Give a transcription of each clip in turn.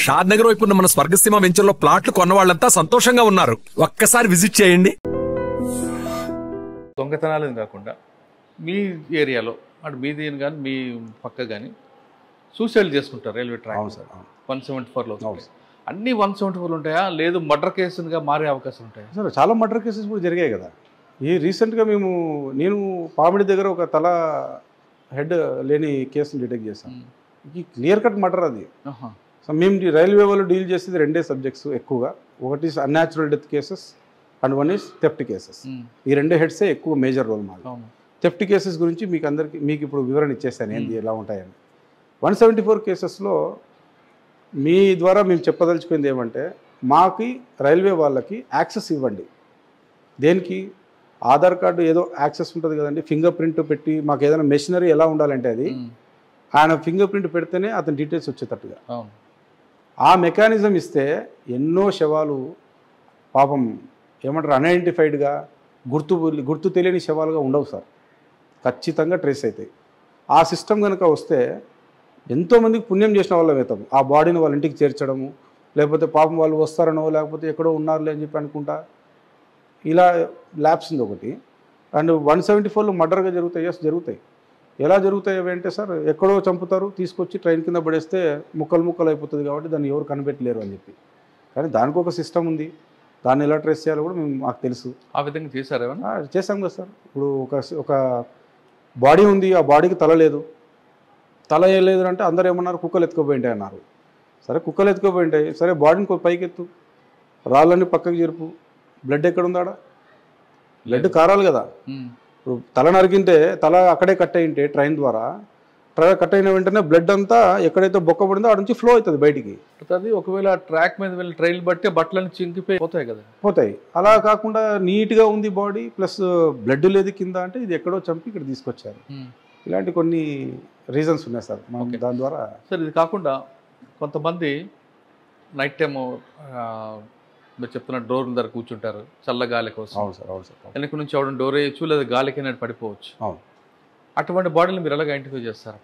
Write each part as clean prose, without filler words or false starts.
షాద్ నగర్ వైపు ఉన్న మన స్వర్గసీమ వెంచర్లో ప్లాట్లు కొన్న వాళ్ళంతా సంతోషంగా ఉన్నారు. ఒక్కసారి విజిట్ చేయండి. దొంగతనాలు కాకుండా మీ ఏరియాలో అటు మీది కానీ మీ పక్క కానీ సూసైడ్ చేసుకుంటారు రైల్వే ట్రాక్. అవును సార్. 174లో అన్ని 174 ఉంటాయా, లేదు మర్డర్ కేసుగా మారే అవకాశం ఉంటాయా? సార్ చాలా మర్డర్ కేసెస్ కూడా జరిగాయి కదా. ఈ రీసెంట్గా నేను పామిడి దగ్గర ఒక తల హెడ్ లేని కేసును డిటెక్ట్ చేశాను. ఈ క్లియర్ కట్ మర్డర్ అది. సో మేము రైల్వే వాళ్ళు డీల్ చేసేది రెండే సబ్జెక్ట్స్ ఎక్కువగా. ఒకటి unnatural death cases and one is theft cases. ఈ రెండే హెడ్సే ఎక్కువ మేజర్ రోల్ మాది. థెఫ్ట్ కేసెస్ గురించి మీకు ఇప్పుడు వివరణ ఇచ్చేసాను ఏంది ఎలా ఉంటాయని. 174 కేసెస్లో మీ ద్వారా మేము చెప్పదలుచుకుంది ఏమంటే, మాకి రైల్వే వాళ్ళకి యాక్సెస్ ఇవ్వండి. దేనికి? ఆధార్ కార్డు ఏదో యాక్సెస్ ఉంటుంది కదండి, ఫింగర్ ప్రింట్ పెట్టి మాకు ఏదైనా మెషినరీ ఎలా ఉండాలంటే అది ఆయన ఫింగర్ ప్రింట్ పెడితేనే అతని డీటెయిల్స్ వచ్చేటట్టుగా ఆ మెకానిజం ఇస్తే ఎన్నో శవాలు పాపం ఏమంటారు అన్ఐడెంటిఫైడ్గా గుర్తు తెలియని శవాలుగా ఉండవు సార్. ఖచ్చితంగా ట్రేస్ అవుతాయి. ఆ సిస్టమ్ కనుక వస్తే ఎంతోమందికి పుణ్యం చేసిన వాళ్ళం అవుతాం. ఆ బాడీని వాళ్ళ ఇంటికి చేర్చడము, లేకపోతే పాపం వాళ్ళు వస్తారనో లేకపోతే ఎక్కడో ఉన్నారులే అని చెప్పి అనుకుంటా ఇలా ల్యాబ్స్ ఉంది ఒకటి. అండ్ 174లో మర్డర్గా జరుగుతాయి. ఎస్ జరుగుతాయి. ఎలా జరుగుతాయి అవి అంటే సార్, ఎక్కడో చంపుతారు, తీసుకొచ్చి ట్రైన్ కింద పడేస్తే ముక్కలు అయిపోతుంది కాబట్టి దాన్ని ఎవరు కనిపెట్టలేరు అని చెప్పి. కానీ దానికి ఒక సిస్టమ్ ఉంది. దాన్ని ఎలా ట్రేస్ చేయాలో కూడా మాకు తెలుసు. ఆ విధంగా చేశారు. చేసాం కదా సార్. ఇప్పుడు ఒక బాడీ ఉంది, ఆ బాడీకి తల లేదు. తల ఏం లేదు అంటే అందరూ ఏమన్నారు, కుక్కలు ఎత్తుకోపోయింటాయి అన్నారు. సరే కుక్కలు ఎత్తుకోపోయింటాయి, సరే బాడీని పైకెత్తు, రాళ్ళని పక్కకి జరుపు, బ్లడ్ ఎక్కడ ఉందాడా? బ్లడ్ కారాలి కదా. ఇప్పుడు తల నరికింటే తల అక్కడే కట్ అయింటే ట్రైన్ ద్వారా కట్ అయిన వెంటనే బ్లడ్ అంతా ఎక్కడైతే బొక్క పడిందో అక్కడ నుంచి ఫ్లో అవుతుంది బయటికి. ఒకవేళ ట్రాక్ మీద వెళ్ళి ట్రైన్ బట్టి బట్టలను చింకిపోయి పోతాయి కదా. పోతాయి. అలా కాకుండా నీట్గా ఉంది బాడీ ప్లస్ బ్లడ్ లేదు కింద అంటే ఇది ఎక్కడో చంపి ఇక్కడ తీసుకొచ్చారు. ఇలాంటి కొన్ని రీజన్స్ ఉన్నాయి సార్ దాని ద్వారా. సార్ ఇది కాకుండా కొంతమంది నైట్ టైము మీరు చెప్తున్న డోర్ దగ్గర కూర్చుంటారు చల్ల గాలి కోసం. అవును సార్. అవును సార్. వెనక నుంచి అవడం డోర్ వేయచ్చు, లేదా గాలికి పడిపోవచ్చు. అవును. అటువంటి బాడీలు మీరు ఎలాగ ఐడెంటిఫై చేస్తారు?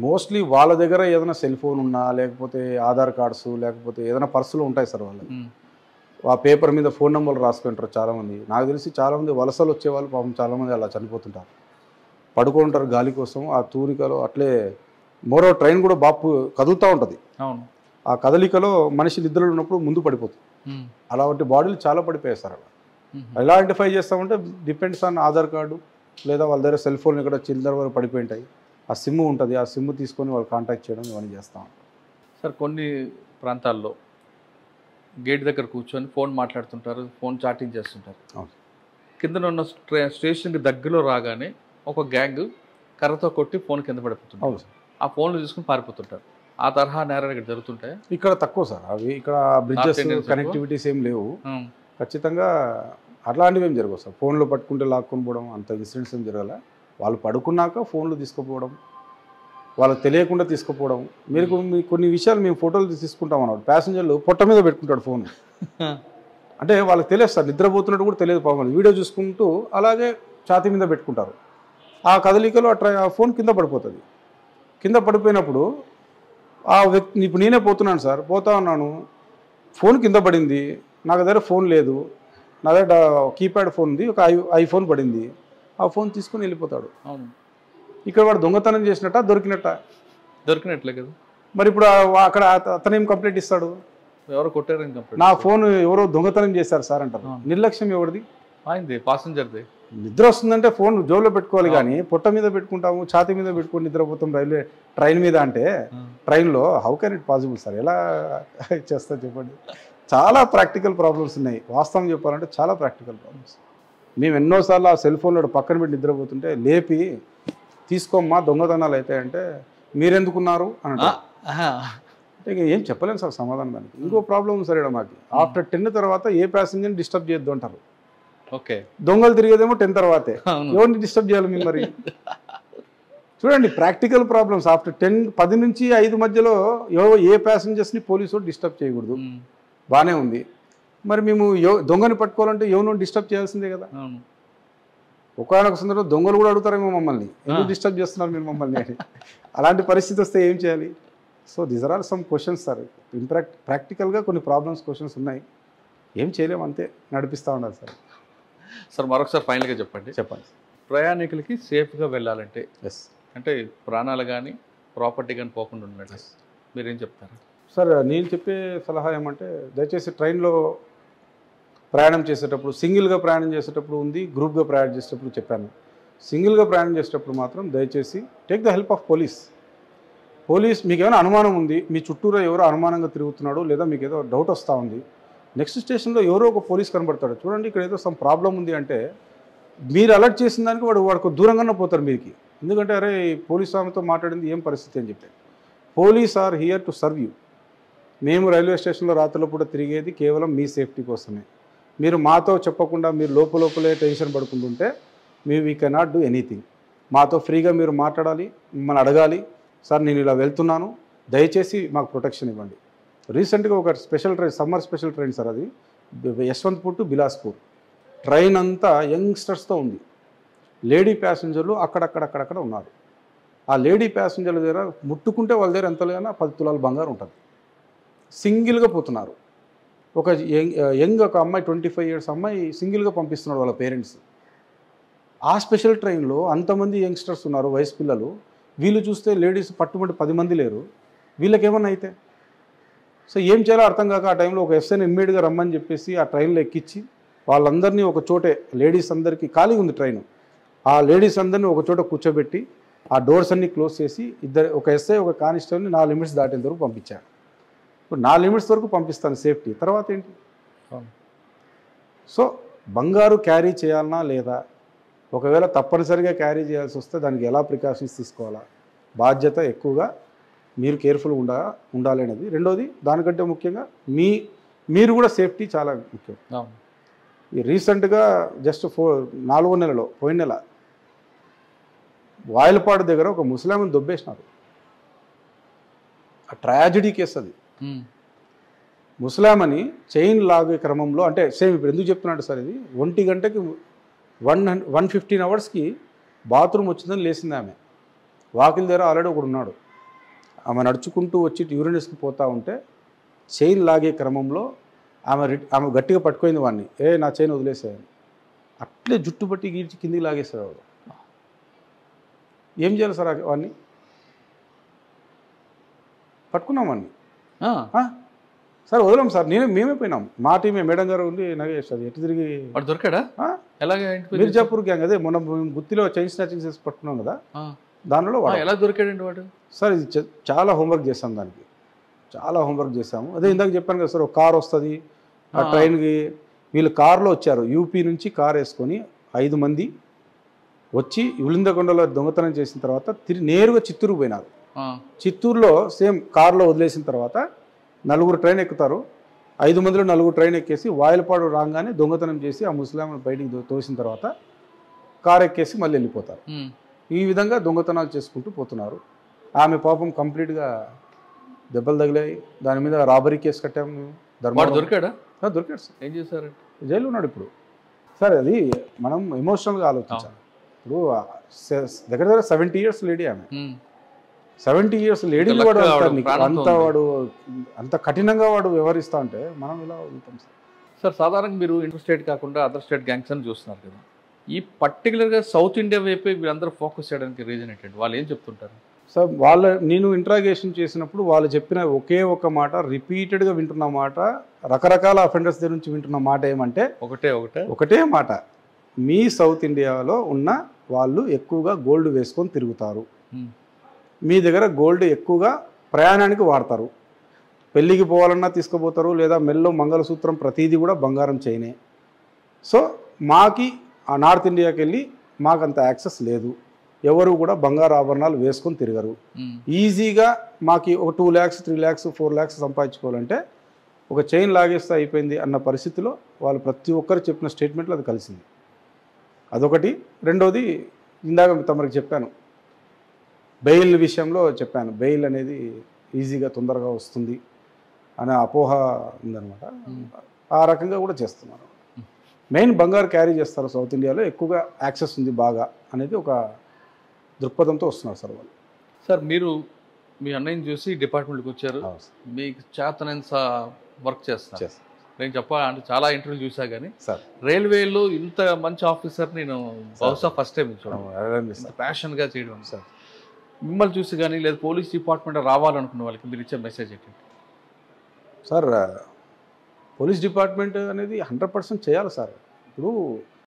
మోస్ట్లీ వాళ్ళ దగ్గర ఏదైనా సెల్ ఫోన్ ఉన్నా, లేకపోతే ఆధార్ కార్డ్స్, లేకపోతే ఏదైనా పర్సులు ఉంటాయి సార్ వాళ్ళకి. ఆ పేపర్ మీద ఫోన్ నెంబర్లు రాసుకుంటారు చాలామంది. నాకు తెలిసి చాలామంది వలసలు వచ్చేవాళ్ళు పాపం చాలామంది అలా చనిపోతుంటారు. పడుకుంటారు గాలి కోసం ఆ తూనికలో. అట్లే మరో ట్రైన్ కూడా బాపు కదులుతూ ఉంటుంది. అవును. ఆ కదలికలో మనిషి నిద్రలో ఉన్నప్పుడు ముందు పడిపోతుంది. అలాంటి బాడీలు చాలా పడిపోయాయి సార్. అలా ఎలా ఐడెంటిఫై చేస్తామంటే డిపెండ్స్ ఆన్ ఆధార్ కార్డు, లేదా వాళ్ళ దగ్గర సెల్ ఫోన్ ఇక్కడ చిల్లర వరకు పడిపోయి ఉంటాయి. ఆ సిమ్ ఉంటుంది, ఆ సిమ్ తీసుకొని వాళ్ళు కాంటాక్ట్ చేయడం ఇవన్నీ చేస్తాం. సార్ కొన్ని ప్రాంతాల్లో గేట్ దగ్గర కూర్చొని ఫోన్ మాట్లాడుతుంటారు, ఫోన్ చాటింగ్ చేస్తుంటారు. కింద ఉన్న స్టేషన్కి దగ్గరలో రాగానే ఒక గ్యాంగ్ కర్రతో కొట్టి ఫోన్ కింద పడిపోతుంటారు. ఆ ఫోన్లు తీసుకుని పారిపోతుంటారు. ఆ తరహా నేరాలు ఇక్కడ జరుగుతుంటాయి. ఇక్కడ తక్కువ సార్. అవి ఇక్కడ బ్రిడ్జెస్ కనెక్టివిటీస్ ఏం లేవు. ఖచ్చితంగా అట్లాంటివి ఏం జరగవు సార్. ఫోన్లు పట్టుకుంటే లాక్కొని పోవడం అంత ఇన్సిడెంట్స్ ఏం జరగాల. వాళ్ళు పడుకున్నాక ఫోన్లు తీసుకుపోవడం, వాళ్ళకి తెలియకుండా తీసుకుపోవడం. మీరు కొన్ని విషయాలు మేము ఫోటోలు తీసుకుంటాం అన్నాడు. ప్యాసింజర్లు పొట్ట మీద పెట్టుకుంటాడు ఫోన్. అంటే వాళ్ళకి తెలియదు సార్, నిద్రపోతున్నట్టు కూడా తెలియదు పాపం. వీడియో చూసుకుంటూ అలాగే ఛాతీ మీద పెట్టుకుంటారు. ఆ కదలికలో ఆ ఫోన్ కింద పడిపోతుంది. కింద పడిపోయినప్పుడు ఆ వ్యక్తి, ఇప్పుడు నేనే పోతున్నాను సార్, పోతా ఉన్నాను, ఫోన్ కింద పడింది, నాకు దగ్గర ఫోన్ లేదు, నా దగ్గర కీప్యాడ్ ఫోన్ ఉంది, ఒక ఐఫోన్ పడింది, ఆ ఫోన్ తీసుకొని వెళ్ళిపోతాడు. అవును. ఇక్కడ వాడు దొంగతనం చేసినట్ట దొరికినట్లే కదా. మరి ఇప్పుడు అక్కడ అతనేం కంప్లైంట్ ఇస్తాడు? ఎవరో కొట్టారని కంప్లైంట్. నా ఫోన్ ఎవరో దొంగతనం చేశారు సార్ అంటారు. నిర్లక్ష్యం ఎవరిది? అయింది పాసెంజర్ది. నిద్ర వస్తుందంటే ఫోన్ జోబులో పెట్టుకోవాలి, కానీ పొట్ట మీద పెట్టుకుంటాము, ఛాతీ మీద పెట్టుకొని నిద్రపోతాం ట్రైన్ మీద అంటే ట్రైన్లో how can it possible sir? ఎలా చేస్తా చెప్పండి. చాలా ప్రాక్టికల్ ప్రాబ్లమ్స్ ఉన్నాయి. వాస్తవం చెప్పాలంటే చాలా ప్రాక్టికల్ ప్రాబ్లమ్స్. మేము ఎన్నోసార్లు ఆ సెల్ ఫోన్లో పక్కన పెట్టి నిద్రపోతుంటే లేపి తీసుకోమ్మా దొంగతనాలు అయితే అంటే మీరెందుకున్నారు అని అంటే ఏం చెప్పలేము సార్ సమాధానం దానికి. ఇంకో ప్రాబ్లం ఉంది సార్ ఇక్కడ మాకు. ఆఫ్టర్ 10 తర్వాత ఏ ప్యాసింజర్ని డిస్టర్బ్ చేయొద్దు అంటారు. ఓకే. దొంగలు తిరిగేదేమో 10 తర్వాతే. ఎవరిని డిస్టర్బ్ చేయాలి మేము మరి? చూడండి ప్రాక్టికల్ ప్రాబ్లమ్స్. ఆఫ్టర్ 10 నుంచి 5 మధ్యలో ఏ ప్యాసింజర్స్ని పోలీసు డిస్టర్బ్ చేయకూడదు. బాగానే ఉంది. మరి మేము దొంగని పట్టుకోవాలంటే ఎవరినో డిస్టర్బ్ చేయాల్సిందే కదా. ఒకనొక సందర్భంలో దొంగలు కూడా అడుగుతారేమో మమ్మల్ని, ఎందుకు డిస్టర్బ్ చేస్తున్నారు మీరు మమ్మల్ని అని. అలాంటి పరిస్థితి వస్తే ఏం చేయాలి? So these are all some questions sir. ప్రాక్టికల్గా కొన్ని ప్రాబ్లమ్స్ క్వశ్చన్స్ ఉన్నాయి, ఏం చేయలేము, అంతే నడిపిస్తూ ఉండాలి సార్. సార్ మరొకసారి ఫైనల్గా చెప్పండి. ప్రయాణికులకి సేఫ్గా వెళ్ళాలంటే అంటే ప్రాణాలు కానీ ప్రాపర్టీ కానీ పోకుండా ఉన్నట్టు మీరేం చెప్తారు సార్? నేను చెప్పే సలహా ఏమంటే, దయచేసి ట్రైన్లో ప్రయాణం చేసేటప్పుడు, సింగిల్గా ప్రయాణం చేసేటప్పుడు ఉంది, గ్రూప్గా ప్రయాణం చేసేటప్పుడు చెప్పాను. సింగిల్గా ప్రయాణం చేసేటప్పుడు మాత్రం దయచేసి take the help of police. మీకు ఏమైనా అనుమానం ఉంది, మీ చుట్టూరా ఎవరో అనుమానంగా తిరుగుతున్నాడు, లేదా మీకు ఏదో డౌట్ వస్తూ ఉంది, నెక్స్ట్ స్టేషన్లో ఎవరో ఒక పోలీస్ కనబడతాడు, చూడండి ఇక్కడ ఏదో సమ్ ప్రాబ్లం ఉంది అంటే మీరు అలర్ట్ చేసిన దానికి వాడికి దూరంగానే పోతారు మీరుకి. ఎందుకంటే అరే పోలీస్ ఆమెతో మాట్లాడింది ఏం పరిస్థితి అని చెప్పి. Police are here to serve you. మేము రైల్వే స్టేషన్లో రాత్రుల పూట తిరిగేది కేవలం మీ సేఫ్టీ కోసమే. మీరు మాతో చెప్పకుండా మీరు లోపలే టెన్షన్ పడుకుంటుంటే వీ కెనాట్ డూ ఎనీథింగ్. మాతో ఫ్రీగా మీరు మాట్లాడాలి, మిమ్మల్ని అడగాలి, సార్ నేను ఇలా వెళ్తున్నాను, దయచేసి మాకు ప్రొటెక్షన్ ఇవ్వండి. రీసెంట్గా ఒక special train, summer special train sir, అది యశ్వంత్పూర్ టు బిలాస్పూర్. ట్రైన్ అంతా యంగ్స్టర్స్తో ఉంది. లేడీ ప్యాసింజర్లు అక్కడక్కడ ఉన్నారు. ఆ లేడీ ప్యాసింజర్ల దగ్గర ముట్టుకుంటే వాళ్ళ దగ్గర ఎంత లేదన్నా 10 తులాల బంగారం ఉంటుంది. సింగిల్గా పోతున్నారు. ఒక యంగ్ ఒక అమ్మాయి 25 years అమ్మాయి సింగిల్గా పంపిస్తున్నాడు వాళ్ళ పేరెంట్స్. ఆ స్పెషల్ ట్రైన్లో అంతమంది యంగ్స్టర్స్ ఉన్నారు, వయసు పిల్లలు. వీళ్ళు చూస్తే లేడీస్ పట్టుబడి 10 మంది లేరు. వీళ్ళకేమన్నా అయితే సో ఏం చేయాలో అర్థం కాక ఆ టైంలో ఒక ఎఫ్ఐని ఇమ్మీడియట్గా రమ్మని చెప్పేసి ఆ ట్రైన్లో ఎక్కించి వాళ్ళందరినీ ఒక చోటే, లేడీస్ అందరికీ ఖాళీగా ఉంది ట్రైన్, ఆ లేడీస్ అందరినీ ఒక చోట కూర్చోబెట్టి ఆ డోర్స్ అన్నీ క్లోజ్ చేసి ఒక ఎస్ఐ ఒక కానిస్టేబుల్ని 4 లిమిట్స్ దాటేంత వరకు పంపించాను. ఇప్పుడు 4 లిమిట్స్ వరకు పంపిస్తాను సేఫ్టీ, తర్వాత ఏంటి? సో బంగారు క్యారీ చేయాలన్నా లేదా, ఒకవేళ తప్పనిసరిగా క్యారీ చేయాల్సి వస్తే దానికి ఎలా ప్రికాషన్స్ తీసుకోవాలా, బాధ్యత ఎక్కువగా మీరు కేర్ఫుల్గా ఉండాలి అనేది. రెండోది దానికంటే ముఖ్యంగా మీరు కూడా సేఫ్టీ చాలా ముఖ్యం. ఈ రీసెంట్గా జస్ట్ 4వ నెలలో, పోయిన నెల వాయలపాడు దగ్గర ఒక ముస్లింని దొబ్బేసినారు. ఆ ట్రాజడీ కేసు అది. ముస్లామని చైన్ లాగే క్రమంలో, అంటే సేమ్ ఇప్పుడు ఎందుకు చెప్తున్నాడు సార్, ఇది 1 గంటకి 115 అవర్స్కి బాత్రూమ్ వచ్చిందని లేచింది ఆమె. వాకిల్ దగ్గర ఆల్రెడీ ఒకడు ఉన్నాడు. ఆమె నడుచుకుంటూ వచ్చి యూరినల్స్కి పోతూ ఉంటే చైన్ లాగే క్రమంలో ఆమె గట్టిగా పట్టుకుంది వాడిని, నా చైన్ వదిలేసేయాలి. అట్లే జుట్టు పట్టి గీడ్చి కిందికి లాగేశాడు వాడు. ఏం చేయాలి సార్ వాడిని? పట్టుకున్నాం వాడిని సార్, వదలం సార్, మేమే పోయినాం, మా టీమే మేడం గారు ఉండి నగేస్తారు. ఎటు తిరిగి వాడు దొరికాడా? మిర్జాపూర్ గ్యాంగ్, అదే మొన్న గుత్తిలో చైన్ స్నాచింగ్ చేసి పట్టుకున్నాం కదా, దానిలో ఎలా దొరికాడండి వాడు? సార్ ఇది చాలా హోంవర్క్ చేస్తాం, దానికి చాలా హోంవర్క్ చేసాము. అదే ఇందాక చెప్పాను కదా సార్, ఒక కార్ వస్తుంది ఆ ట్రైన్కి, వీళ్ళు కారులో వచ్చారు, యూపీ నుంచి కార్ వేసుకొని 5 మంది వచ్చి ఉలిందకొండలో దొంగతనం చేసిన తర్వాత నేరుగా చిత్తూరుకు పోయినారు. చిత్తూరులో సేమ్ కారులో వదిలేసిన తర్వాత 4 ట్రైన్ ఎక్కుతారు, 5 మందిలో 4 ట్రైన్ ఎక్కేసి వాయలపాడు రాగానే దొంగతనం చేసి ఆ ముస్లింని బయటికి తోసిన తర్వాత కారు ఎక్కేసి మళ్ళీ వెళ్ళిపోతారు. ఈ విధంగా దొంగతనాలు చేసుకుంటూ పోతున్నారు. ఆమె పాపం కంప్లీట్గా దెబ్బలు తగిలాయి. దాని మీద రాబరీ కేసు కట్టాము మేము. దొరికాడా? దొరికాడు సార్. ఏం చేశారు? జైలు ఉన్నాడు ఇప్పుడు. సార్ అది మనం ఎమోషనల్గా ఆలోచించాలి. ఇప్పుడు దగ్గర 70 years లేడీ ఆమె. 70 years లేడీని వాడు అంత కఠినంగా వాడు వ్యవహరిస్తూ ఉంటే మనం ఇలా ఉంటాం సార్. సార్ సాధారణంగా మీరు ఇంటర్ స్టేట్ కాకుండా అదర్ స్టేట్ గ్యాంగ్స్ అని చూస్తున్నారు కదా, ఈ పర్టికులర్గా సౌత్ ఇండియా వైపే వీళ్ళందరూ ఫోకస్ చేయడానికి రీజన్ ఏంటంటే వాళ్ళు ఏం చెప్తుంటారు సార్? నేను ఇంట్రాగేషన్ చేసినప్పుడు వాళ్ళు చెప్పిన ఒకే ఒక మాట, రిపీటెడ్గా వింటున్న మాట, రకరకాల అఫెండర్స్ దగ్గర నుంచి వింటున్న మాట ఏమంటే ఒకటే మాట, మీ సౌత్ ఇండియాలో ఉన్న వాళ్ళు ఎక్కువగా గోల్డ్ వేసుకొని తిరుగుతారు, మీ దగ్గర గోల్డ్ ఎక్కువగా ప్రయాణానికి వాడతారు, పెళ్ళికి పోవాలన్నా తీసుకుపోతారు, లేదా మెల్లో మంగళసూత్రం ప్రతిదీ కూడా బంగారం చైనే. సో మాకి ఆ నార్త్ ఇండియాకి వెళ్ళి మాకంత యాక్సెస్ లేదు, ఎవరు కూడా బంగారు ఆభరణాలు వేసుకొని తిరగరు. ఈజీగా మాకు ఒక 2 lakhs 3 lakhs 4 lakhs సంపాదించుకోవాలంటే ఒక చైన్ లాగేస్తే అయిపోయింది అన్న పరిస్థితిలో వాళ్ళు ప్రతి ఒక్కరు చెప్పిన స్టేట్మెంట్లో అది కలిసింది. అదొకటి. రెండోది ఇందాక తమరికి చెప్పాను, బెయిల్ విషయంలో చెప్పాను, బెయిల్ అనేది ఈజీగా తొందరగా వస్తుంది అనే అపోహ ఉందన్నమాట. ఆ రకంగా కూడా చేస్తున్నారు. మెయిన్ బంగారు క్యారీ చేస్తారు సౌత్ ఇండియాలో, ఎక్కువగా యాక్సెస్ ఉంది బాగా అనేది ఒక దృక్పథంతో వస్తున్నారు సార్ వాళ్ళు. సార్ మీరు మీ అన్నయ్యని చూసి డిపార్ట్మెంట్కి వచ్చారు, అవును సార్. మీకు చేతనంత వర్క్ చేస్తారు. చేస్తాను నేను చెప్పాలంటే చాలా ఇంటర్వ్యూ చూసా కానీ సార్. రైల్వేలో ఇంత మంచి ఆఫీసర్ నేను బహుశా ఫస్ట్ టైం చూడండి, అదే ఇంత సార్. ప్యాషన్గా చేయడం. సార్ మిమ్మల్ని చూసి కానీ లేదా పోలీస్ డిపార్ట్మెంట్ రావాలనుకున్న వాళ్ళకి మీరు ఇచ్చే మెసేజ్ ఏంటి? సార్ పోలీస్ డిపార్ట్మెంట్ అనేది 100% చేయాలి సార్. ఇప్పుడు